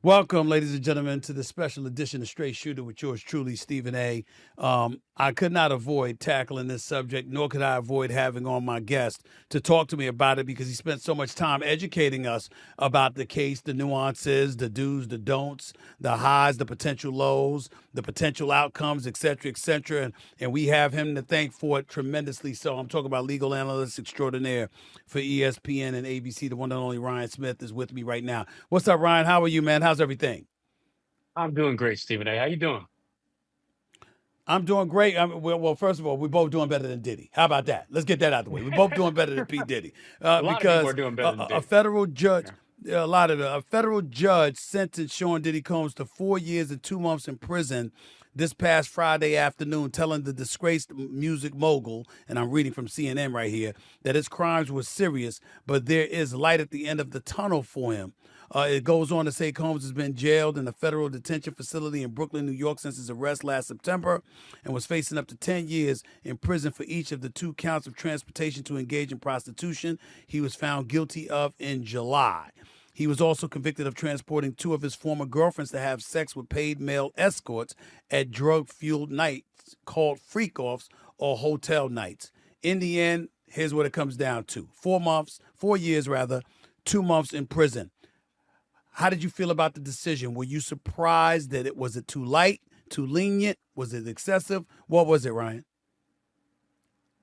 Welcome, ladies and gentlemen, to the special edition of Straight Shooter with yours truly, Stephen A. I could not avoid tackling this subject, nor could I avoid having on my guest to talk to me about it because he spent so much time educating us about the case, the nuances, the do's, the don'ts, the highs, the potential lows, the potential outcomes, et cetera, et cetera. And we have him to thank for it tremendously. So I'm talking about legal analyst extraordinaire for ESPN and ABC. The one and only Ryan Smith is with me right now. What's up, Ryan? How are you, man? How's everything? I'm doing great, Stephen A. How you doing? I'm doing great. Well, first of all, we're both doing better than Diddy. How about that? Let's get that out of the way. We're both doing better than P. Diddy A lot of people are because doing better than a Diddy. federal judge, Yeah. a federal judge sentenced Sean Diddy Combs to 4 years and 2 months in prison this past Friday afternoon, telling the disgraced music mogul, and I'm reading from CNN right here, that his crimes were serious, but there is light at the end of the tunnel for him. It goes on to say Combs has been jailed in a federal detention facility in Brooklyn, New York since his arrest last September and was facing up to 10 years in prison for each of the 2 counts of transportation to engage in prostitution he was found guilty of in July. He was also convicted of transporting 2 of his former girlfriends to have sex with paid male escorts at drug-fueled nights called freak-offs or hotel nights. In the end, here's what it comes down to: 4 months, 4 years rather, 2 months in prison. How did you feel about the decision? Were you surprised that was it too light, too lenient? Was it excessive? What was it, Ryan?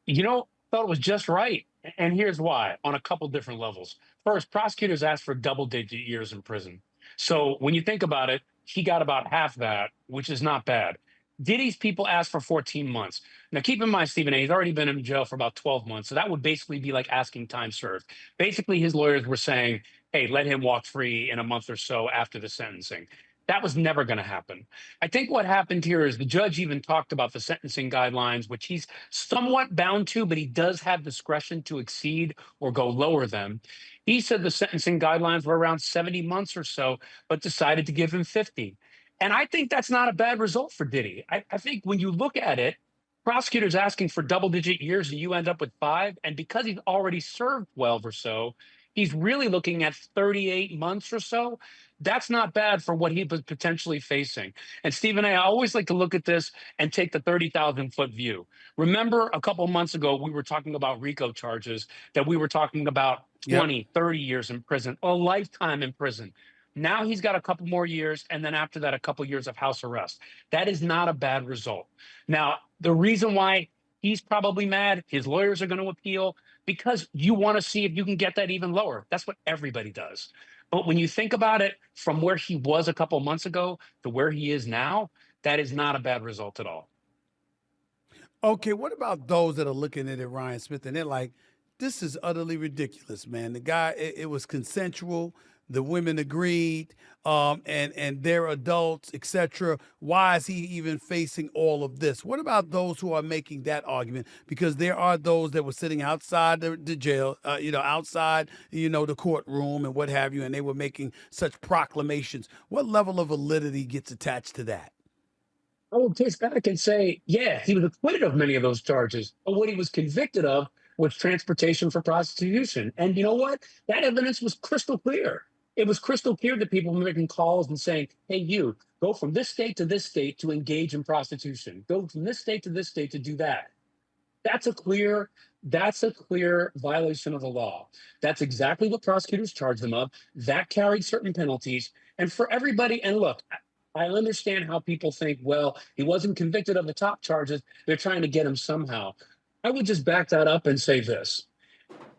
Thought it was just right. And here's why on a couple different levels. First, prosecutors asked for double digit years in prison. So when you think about it, he got about half that, which is not bad. Diddy's people asked for 14 months. Now, keep in mind, Stephen A., he's already been in jail for about 12 months. So that would basically be like asking time served. Basically, his lawyers were saying, hey, let him walk free in a month or so after the sentencing. That was never going to happen. I think what happened here is the judge even talked about the sentencing guidelines, which he's somewhat bound to, but he does have discretion to exceed or go lower them. He said the sentencing guidelines were around 70 months or so, but decided to give him 50. And I think that's not a bad result for Diddy. I think when you look at it, prosecutors asking for double digit years and you end up with 5. And because he's already served 12 or so, he's really looking at 38 months or so. That's not bad for what he was potentially facing. And Stephen A., I always like to look at this and take the 30,000-foot view. Remember a couple of months ago, we were talking about RICO charges, that we were talking about Yep. 20, 30 years in prison, a lifetime in prison. Now he's got a couple more years, and then after that, a couple years of house arrest. That is not a bad result. Now, the reason why he's probably mad, his lawyers are going to appeal, because you want to see if you can get that even lower. That's what everybody does. But when you think about it from where he was a couple months ago to where he is now, that is not a bad result at all. Okay, what about those that are looking at it, Ryan Smith, and they're like, this is utterly ridiculous, man. The guy, it was consensual. The women agreed, and they're adults, etc. Why is he even facing all of this? What about those who are making that argument? Because there are those that were sitting outside the jail, outside, the courtroom and what have you, and they were making such proclamations. What level of validity gets attached to that? I will case back and say, yeah, he was acquitted of many of those charges. But what he was convicted of was transportation for prostitution. And you know what? That evidence was crystal clear. It was crystal clear that people were making calls and saying, hey, you go from this state to this state to engage in prostitution. Go from this state to this state to do that. That's a clear that's a clear violation of the law. That's exactly what prosecutors charged them of. That carried certain penalties. And for everybody, and look, I understand how people think, well, he wasn't convicted of the top charges. They're trying to get him somehow. I would just back that up and say this.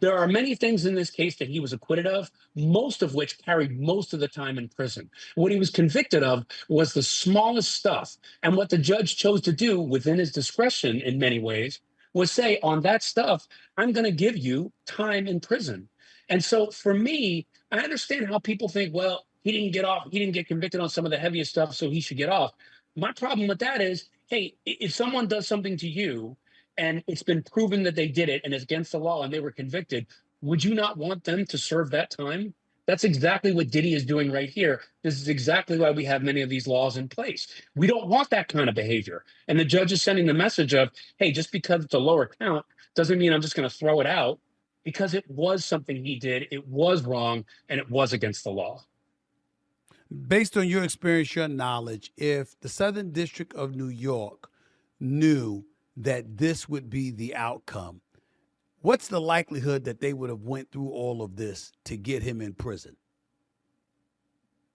There are many things in this case that he was acquitted of, most of which carried most of the time in prison. What he was convicted of was the smallest stuff. And what the judge chose to do within his discretion in many ways was say, on that stuff, I'm going to give you time in prison. And so for me, I understand how people think, well, he didn't get off, he didn't get convicted on some of the heaviest stuff, so he should get off. My problem with that is, hey, if someone does something to you and it's been proven that they did it and it's against the law and they were convicted, would you not want them to serve that time? That's exactly what Diddy is doing right here. This is exactly why we have many of these laws in place. We don't want that kind of behavior. And the judge is sending the message of, hey, just because it's a lower count doesn't mean I'm just going to throw it out, because it was something he did, it was wrong, and it was against the law. Based on your experience, your knowledge, if the Southern District of New York knew that this would be the outcome, what's the likelihood that they would have went through all of this to get him in prison?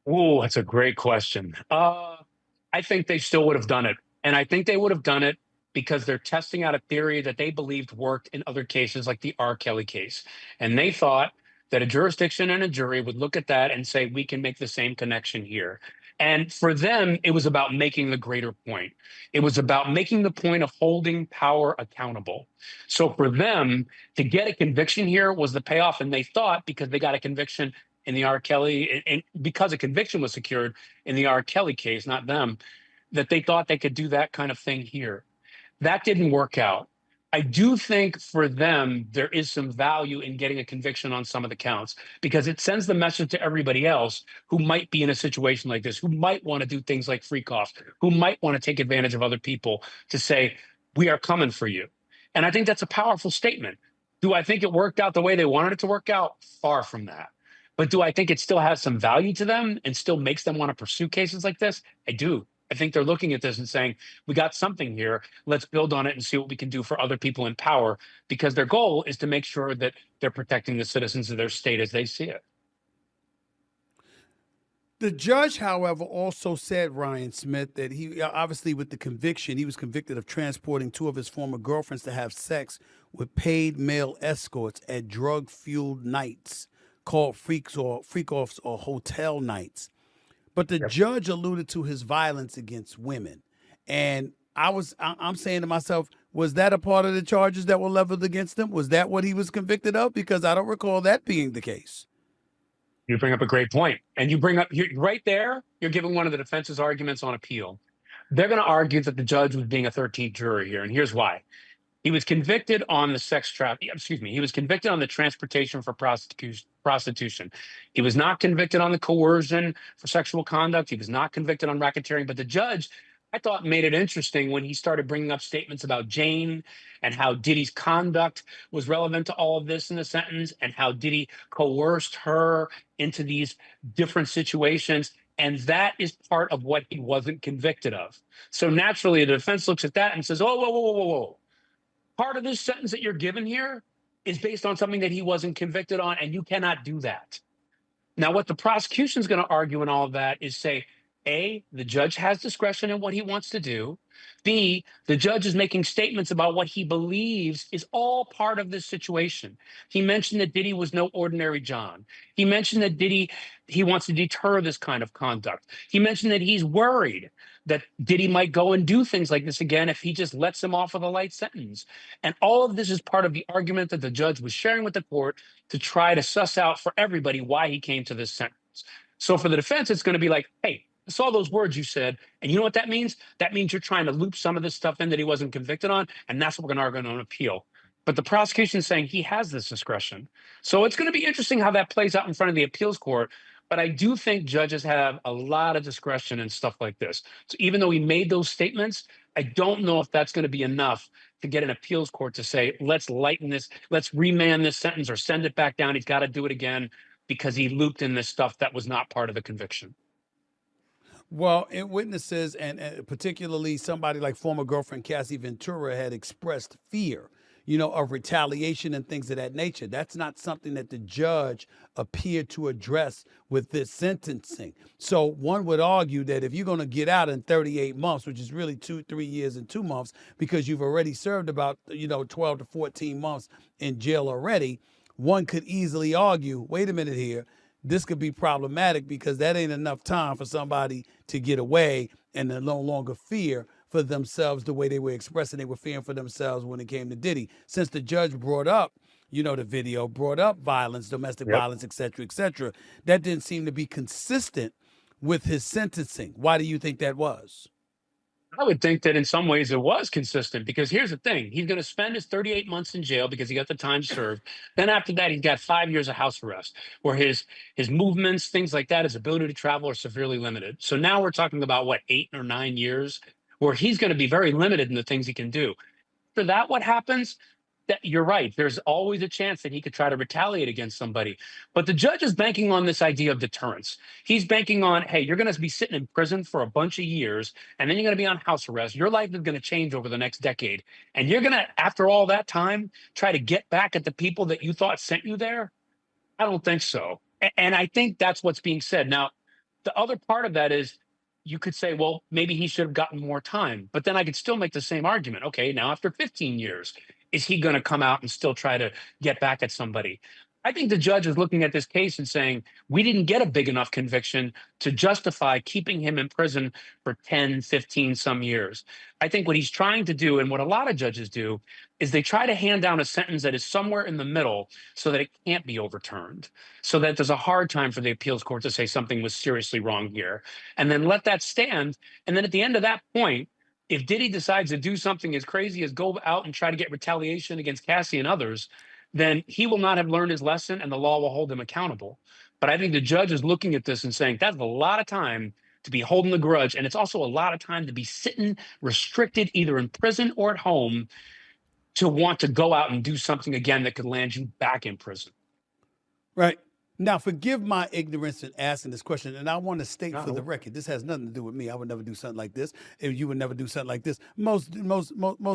Oh, that's a great question. I think they still would have done it. And I think they would have done it because they're testing out a theory that they believed worked in other cases, like the R. Kelly case. And they thought that a jurisdiction and a jury would look at that and say, we can make the same connection here. And for them, it was about making the greater point. It was about making the point of holding power accountable. So for them, to get a conviction here was the payoff. And they thought because they got a conviction in the R. Kelly, and because a conviction was secured in the R. Kelly case, not them, that they thought they could do that kind of thing here. That didn't work out. I do think for them, there is some value in getting a conviction on some of the counts because it sends the message to everybody else who might be in a situation like this, who might want to do things like free costs, who might want to take advantage of other people to say, we are coming for you. And I think that's a powerful statement. Do I think it worked out the way they wanted it to work out? Far from that. But do I think it still has some value to them and still makes them want to pursue cases like this? I do. I think they're looking at this and saying, we got something here. Let's build on it and see what we can do for other people in power, because their goal is to make sure that they're protecting the citizens of their state as they see it. The judge, however, also said, Ryan Smith, that he obviously, with the conviction, he was convicted of transporting two of his former girlfriends to have sex with paid male escorts at drug fueled nights called freaks or freak offs or hotel nights. But the Yep. judge alluded to his violence against women. And I'm saying to myself, was that a part of the charges that were leveled against him? Was that what he was convicted of? Because I don't recall that being the case. You bring up a great point. And you bring up right there, you're giving one of the defense's arguments on appeal. They're going to argue that the judge was being a 13th juror here. And here's why. He was convicted on the he was convicted on the transportation for prostitution. He was not convicted on the coercion for sexual conduct. He was not convicted on racketeering. But the judge, I thought, made it interesting when he started bringing up statements about Jane and how Diddy's conduct was relevant to all of this in the sentence and how Diddy coerced her into these different situations. And that is part of what he wasn't convicted of. So naturally, the defense looks at that and says, oh, whoa, whoa, whoa, whoa, whoa. Part of this sentence that you're given here is based on something that he wasn't convicted on, and you cannot do that. Now, what the prosecution is going to argue in all of that is say, A, the judge has discretion in what he wants to do. B, the judge is making statements about what he believes is all part of this situation. He mentioned that Diddy was no ordinary John. He mentioned that he wants to deter this kind of conduct. He mentioned that he's worried that Diddy might go and do things like this again if he just lets him off with a light sentence. And all of this is part of the argument that the judge was sharing with the court to try to suss out for everybody why he came to this sentence. So for the defense, it's going to be like, hey, I saw those words you said, and you know what that means? That means you're trying to loop some of this stuff in that he wasn't convicted on, and that's what we're going to argue on appeal. But the prosecution is saying he has this discretion. So it's going to be interesting how that plays out in front of the appeals court. But I do think judges have a lot of discretion in stuff like this. So even though he made those statements, I don't know if that's going to be enough to get an appeals court to say, let's lighten this, let's remand this sentence or send it back down. He's got to do it again because he looped in this stuff that was not part of the conviction. Well, in witnesses, and particularly somebody like former girlfriend Cassie Ventura had expressed fear, of retaliation and things of that nature. That's not something that the judge appeared to address with this sentencing. So one would argue that if you're going to get out in 38 months, which is really 3 years and 2 months, because you've already served about, 12 to 14 months in jail already, one could easily argue, wait a minute here, this could be problematic because that ain't enough time for somebody to get away and to no longer fear for themselves the way they were expressing they were fearing for themselves when it came to Diddy. Since the judge brought up, the video brought up violence, domestic Yep. violence, et cetera, that didn't seem to be consistent with his sentencing. Why do you think that was? I would think that in some ways it was consistent because here's the thing. He's going to spend his 38 months in jail because he got the time served. Then after that, he's got 5 years of house arrest where his movements, things like that, his ability to travel are severely limited. So now we're talking about what, 8 or 9 years where he's going to be very limited in the things he can do. After that, what happens? that you're right. There's always a chance that he could try to retaliate against somebody. But the judge is banking on this idea of deterrence. He's banking on, hey, you're going to be sitting in prison for a bunch of years, and then you're going to be on house arrest. Your life is going to change over the next decade. And you're going to, after all that time, try to get back at the people that you thought sent you there? I don't think so. And I think that's what's being said. Now, the other part of that is you could say, well, maybe he should have gotten more time. But then I could still make the same argument. Okay, now after 15 years, is he going to come out and still try to get back at somebody? I think the judge is looking at this case and saying, we didn't get a big enough conviction to justify keeping him in prison for 10, 15 some years. I think what he's trying to do, and what a lot of judges do, is they try to hand down a sentence that is somewhere in the middle so that it can't be overturned, so that there's a hard time for the appeals court to say something was seriously wrong here, and then let that stand. And then at the end of that point, if Diddy decides to do something as crazy as go out and try to get retaliation against Cassie and others, then he will not have learned his lesson and the law will hold him accountable. But I think the judge is looking at this and saying that's a lot of time to be holding the grudge. And it's also a lot of time to be sitting restricted either in prison or at home to want to go out and do something again that could land you back in prison. Right. Now, forgive my ignorance in asking this question, and I want to state for the No. record, this has nothing to do with me. I would never do something like this. If you would never do something like this, most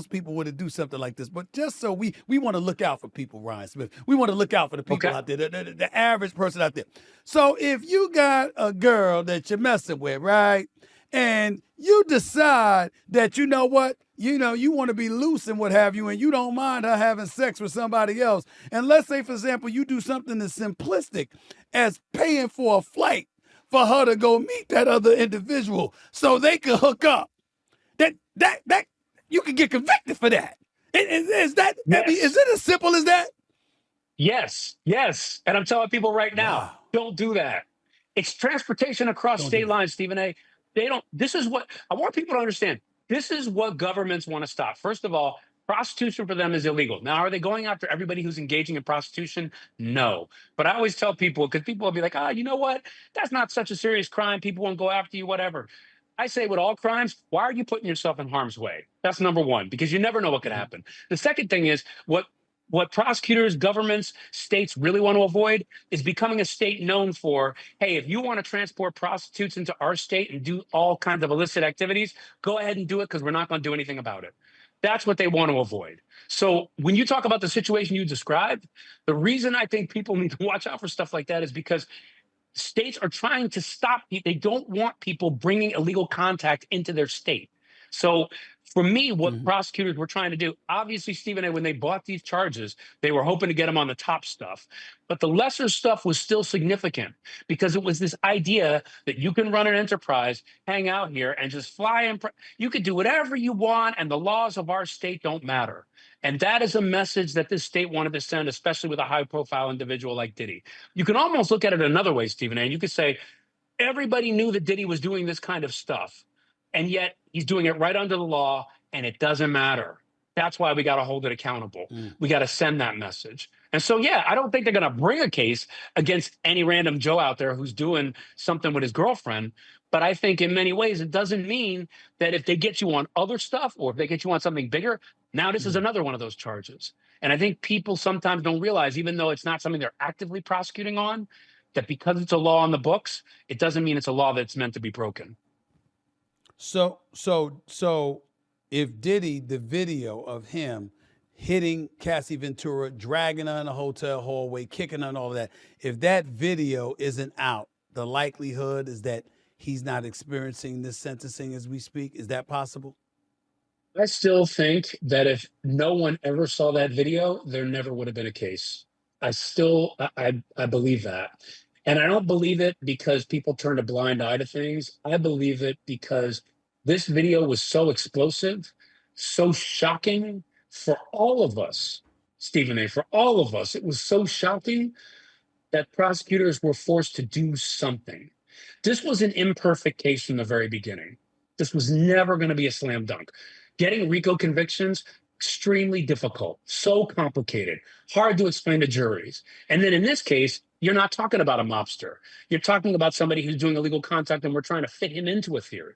people wouldn't do something like this. But just so we want to look out for people, Ryan Smith. We want to look out for the people Okay. out there, the average person out there. So if you got a girl that you're messing with, right, and you decide that you know what, you want to be loose and what have you, and you don't mind her having sex with somebody else. And let's say, for example, you do something as simplistic as paying for a flight for her to go meet that other individual so they can hook up. That you can get convicted for that. Is that? Yes. I mean, is it as simple as that? Yes. And I'm telling people right now, Wow. don't do that. It's transportation across Don't do state that. lines, Stephen A. They don't, this is what I want people to understand. This is what governments want to stop. First of all, prostitution for them is illegal. Now, are they going after everybody who's engaging in prostitution? No. But I always tell people, because people will be like, you know what? That's not such a serious crime. People won't go after you, whatever. I say with all crimes, why are you putting yourself in harm's way? That's number one, because you never know what could happen. The second thing is what prosecutors, governments, states really want to avoid is becoming a state known for, hey, if you want to transport prostitutes into our state and do all kinds of illicit activities, go ahead and do it because we're not going to do anything about it. That's what they want to avoid. So when you talk about the situation you described, the reason I think people need to watch out for stuff like that is because states are trying to stop. They don't want people bringing illegal contact into their state. So for me, what prosecutors were trying to do, obviously, Stephen A., when they bought these charges, they were hoping to get them on the top stuff. But the lesser stuff was still significant because it was this idea that you can run an enterprise, hang out here, and just fly. You could do whatever you want, and the laws of our state don't matter. And that is a message that this state wanted to send, especially with a high-profile individual like Diddy. You can almost look at it another way, Stephen A., and you could say, everybody knew that Diddy was doing this kind of stuff. And yet he's doing it right under the law, and it doesn't matter. That's why we got to hold it accountable. We got to send that message. And so, yeah, I don't think they're going to bring a case against any random Joe out there who's doing something with his girlfriend. But I think in many ways, it doesn't mean that if they get you on other stuff or if they get you on something bigger, now this is another one of those charges. And I think people sometimes don't realize, even though it's not something they're actively prosecuting on, that because it's a law on the books, it doesn't mean it's a law that's meant to be broken. So if Diddy, the video of him hitting Cassie Ventura, dragging her in a hotel hallway, kicking her and all of that, if that video isn't out, the likelihood is that he's not experiencing this sentencing as we speak. Is that possible? I still think that if no one ever saw that video, there never would have been a case. I believe that. And I don't believe it because people turned a blind eye to things. I believe it because this video was so explosive, so shocking for all of us, Stephen A., for all of us. It was so shocking that prosecutors were forced to do something. This was an imperfect case from the very beginning. This was never going to be a slam dunk. Getting RICO convictions, extremely difficult, so complicated, hard to explain to juries. And then in this case, you're not talking about a mobster. You're talking about somebody who's doing illegal contact and we're trying to fit him into a theory.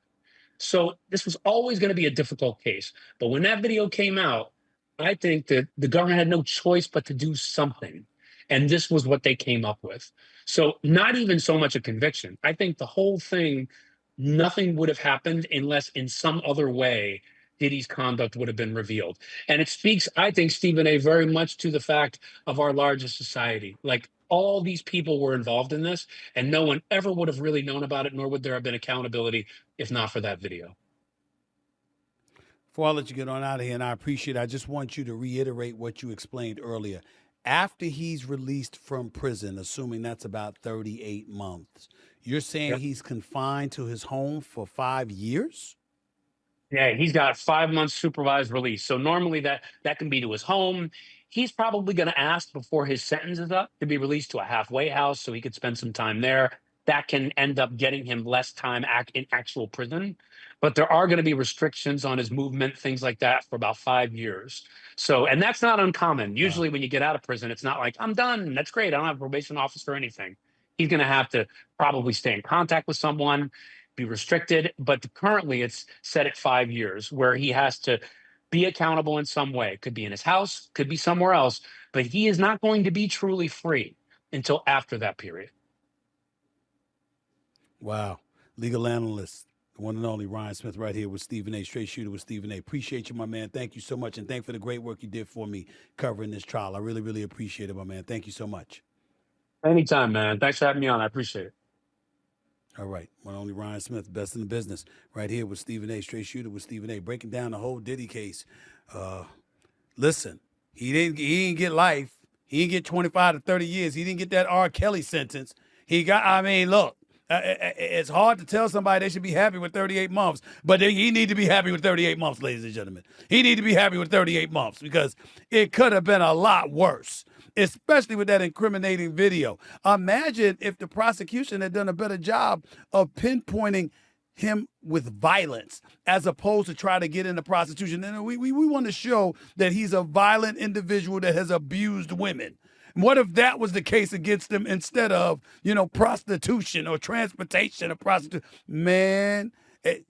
So this was always going to be a difficult case. But when that video came out, I think that the government had no choice but to do something. And this was what they came up with. So, not even so much a conviction. I think the whole thing, nothing would have happened unless in some other way Diddy's conduct would have been revealed. And it speaks, I think, Stephen A., very much to the fact of our largest society. Like all these people were involved in this, and no one ever would have really known about it, nor would there have been accountability if not for that video. Before I let you get on out of here, and I appreciate it, I just want you to reiterate what you explained earlier. After he's released from prison, assuming that's about 38 months, you're saying he's confined to his home for 5 years? Yeah, he's got 5 months supervised release. So normally that can be to his home. He's probably going to ask before his sentence is up to be released to a halfway house so he could spend some time there. That can end up getting him less time in actual prison. But there are going to be restrictions on his movement, things like that, for about 5 years. So, and that's not uncommon. Wow. Usually, when you get out of prison, it's not like I'm done. That's great. I don't have a probation officer or anything. He's going to have to probably stay in contact with someone, be restricted, but currently it's set at 5 years where he has to be accountable in some way. Could be in his house, could be somewhere else, but he is not going to be truly free until after that period. Wow. Legal analyst, the one and only Ryan Smith right here with Stephen A. Straight Shooter with Stephen A. Appreciate you, my man. Thank you so much. And thank for the great work you did for me covering this trial. I really, really appreciate it, my man. Thank you so much. Anytime, man. Thanks for having me on. I appreciate it. All right. One and only Ryan Smith, best in the business, right here with Stephen A. Straight Shooter with Stephen A. Breaking down the whole Diddy case. Listen, he didn't get life. He didn't get 25 to 30 years. He didn't get that R. Kelly sentence. He got, I mean, look, it's hard to tell somebody they should be happy with 38 months, but he need to be happy with 38 months, ladies and gentlemen. He need to be happy with 38 months because it could have been a lot worse, especially with that incriminating video. Imagine if the prosecution had done a better job of pinpointing him with violence as opposed to try to get into prostitution. And we want to show that he's a violent individual that has abused women. What if that was the case against him instead of, prostitution or transportation of prostitution? Man,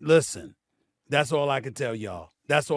listen, that's all I can tell y'all. That's all.